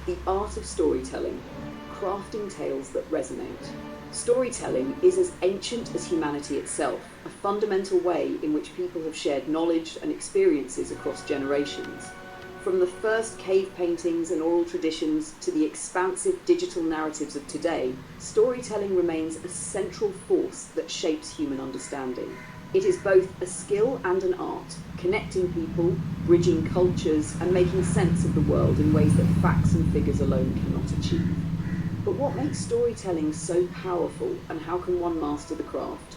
The art of storytelling, crafting tales that resonate. Storytelling is as ancient as humanity itself, a fundamental way in which people have shared knowledge and experiences across generations. From the first cave paintings and oral traditions to the expansive digital narratives of today, storytelling remains a central force that shapes human understanding. It is both a skill and an art, connecting people, bridging cultures, and making sense of the world in ways that facts and figures alone cannot achieve. But what makes storytelling so powerful, and how can one master the craft?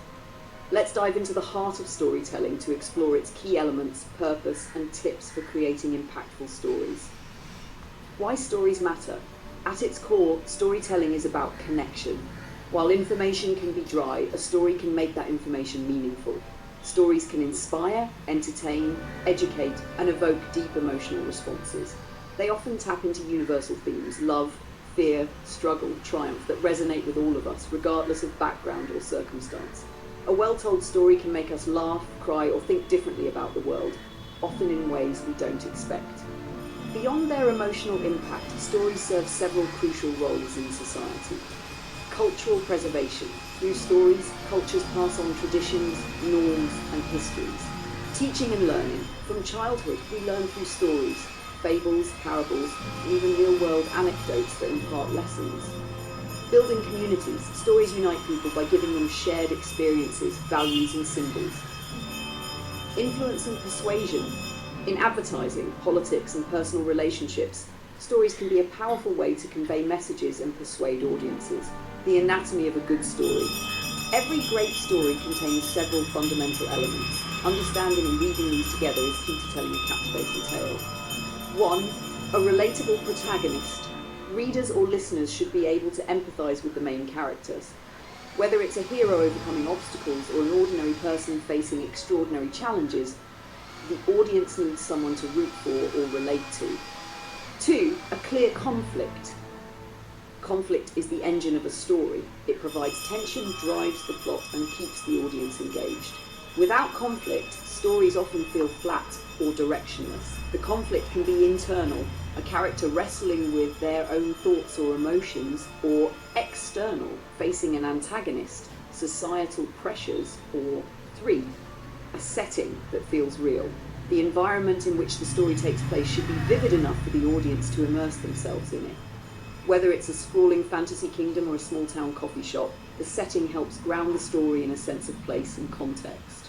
Let's dive into the heart of storytelling to explore its key elements, purpose, and tips for creating impactful stories. Why stories matter? At its core, storytelling is about connection. While information can be dry, a story can make that information meaningful. Stories can inspire, entertain, educate, and evoke deep emotional responses. They often tap into universal themes: love, fear, struggle, triumph, that resonate with all of us, regardless of background or circumstance. A well-told story can make us laugh, cry, or think differently about the world, often in ways we don't expect. Beyond their emotional impact, stories serve several crucial roles in society. Cultural preservation. Through stories, cultures pass on traditions, norms, and histories. Teaching and learning. From childhood, we learn through stories, fables, parables, and even real-world anecdotes that impart lessons. Building communities. Stories unite people by giving them shared experiences, values, and symbols. Influence and persuasion. In advertising, politics, and personal relationships, stories can be a powerful way to convey messages and persuade audiences. The anatomy of a good story. Every great story contains several fundamental elements. Understanding and reading these together is key to telling a captivating tale. 1. A relatable protagonist. Readers or listeners should be able to empathise with the main characters. Whether it's a hero overcoming obstacles or an ordinary person facing extraordinary challenges, the audience needs someone to root for or relate to. 2. A clear conflict. Conflict is the engine of a story. It provides tension, drives the plot, and keeps the audience engaged. Without conflict, stories often feel flat or directionless. The conflict can be internal, a character wrestling with their own thoughts or emotions, or external, facing an antagonist, societal pressures, or 3. A setting that feels real. The environment in which the story takes place should be vivid enough for the audience to immerse themselves in it. Whether it's a sprawling fantasy kingdom or a small-town coffee shop, the setting helps ground the story in a sense of place and context.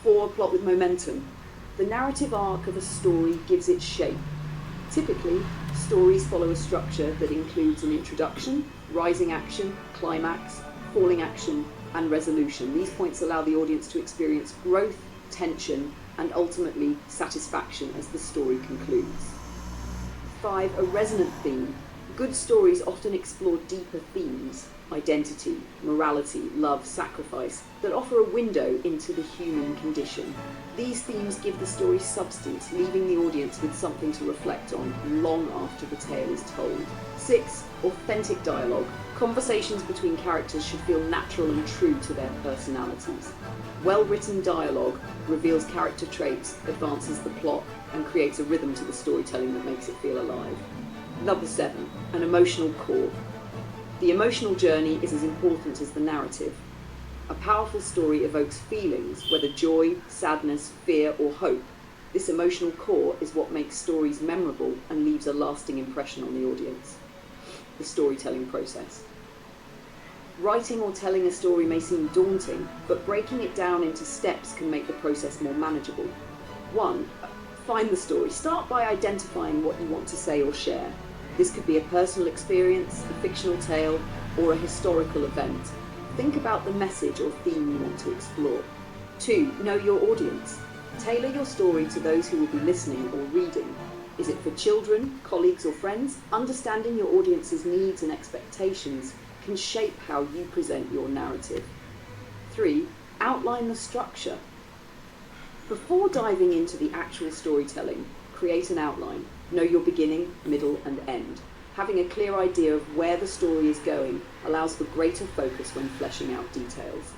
4. Plot with momentum. The narrative arc of a story gives it shape. Typically, stories follow a structure that includes an introduction, rising action, climax, falling action, and resolution. These points allow the audience to experience growth, tension, and ultimately satisfaction as the story concludes. 5. A resonant theme. Good stories often explore deeper themes: identity, morality, love, sacrifice, that offer a window into the human condition. These themes give the story substance, leaving the audience with something to reflect on long after the tale is told. 6. Authentic dialogue. Conversations between characters should feel natural and true to their personalities. Well-written dialogue reveals character traits, advances the plot, and creates a rhythm to the storytelling that makes it feel alive. Number 7. An emotional core. The emotional journey is as important as the narrative. A powerful story evokes feelings, whether joy, sadness, fear, or hope. This emotional core is what makes stories memorable and leaves a lasting impression on the audience. The storytelling process. Writing or telling a story may seem daunting, but breaking it down into steps can make the process more manageable. 1. Find the story. Start by identifying what you want to say or share. This could be a personal experience, a fictional tale, or a historical event. Think about the message or theme you want to explore. 2. Know your audience. Tailor your story to those who will be listening or reading. Is it for children, colleagues, or friends? Understanding your audience's needs and expectations can shape how you present your narrative. 3. Outline the structure. Before diving into the actual storytelling, create an outline. Know your beginning, middle, and end. Having a clear idea of where the story is going allows for greater focus when fleshing out details.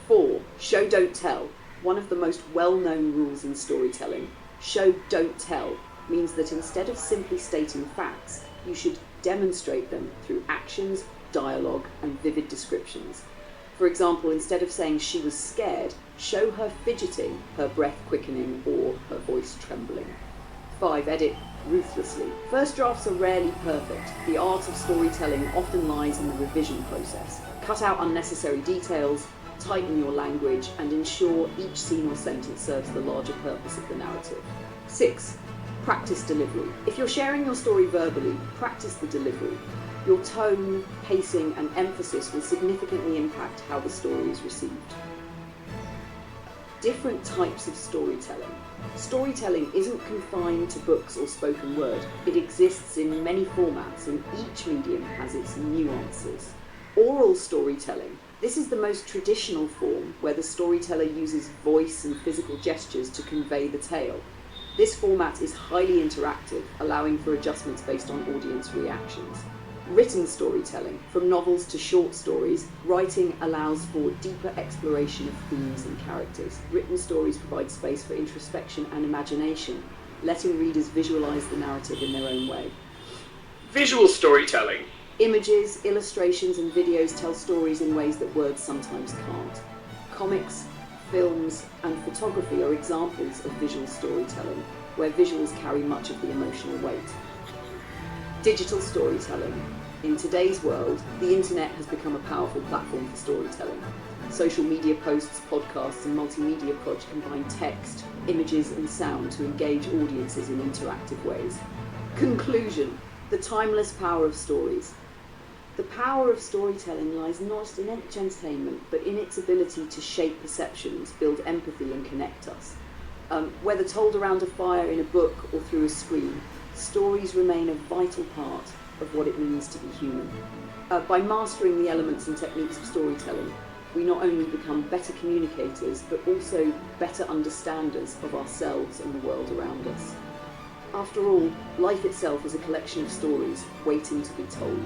4. Show, don't tell. One of the most well-known rules in storytelling. Show, don't tell means that instead of simply stating facts, you should demonstrate them through actions, dialogue, and vivid descriptions. For example, instead of saying she was scared, show her fidgeting, her breath quickening, or her voice trembling. 5. Edit ruthlessly. First drafts are rarely perfect. The art of storytelling often lies in the revision process. Cut out unnecessary details, tighten your language, and ensure each scene or sentence serves the larger purpose of the narrative. 6. Practice delivery. If you're sharing your story verbally, practice the delivery. Your tone, pacing, and emphasis will significantly impact how the story is received. Different types of storytelling. Storytelling isn't confined to books or spoken word. It exists in many formats, and each medium has its nuances. Oral storytelling. This is the most traditional form, where the storyteller uses voice and physical gestures to convey the tale. This format is highly interactive, allowing for adjustments based on audience reactions. Written storytelling. From novels to short stories, writing allows for deeper exploration of themes and characters. Written stories provide space for introspection and imagination, letting readers visualize the narrative in their own way. Visual storytelling. Images, illustrations, and videos tell stories in ways that words sometimes can't. Comics, films, and photography are examples of visual storytelling, where visuals carry much of the emotional weight. Digital storytelling. In today's world, the internet has become a powerful platform for storytelling. Social media posts, podcasts, and multimedia projects combine text, images, and sound to engage audiences in interactive ways. Conclusion. The timeless power of stories. The power of storytelling lies not in entertainment, but in its ability to shape perceptions, build empathy, and connect us. Whether told around a fire, in a book, or through a screen, stories remain a vital part of what it means to be human. By mastering the elements and techniques of storytelling, we not only become better communicators, but also better understanders of ourselves and the world around us. After all, life itself is a collection of stories waiting to be told.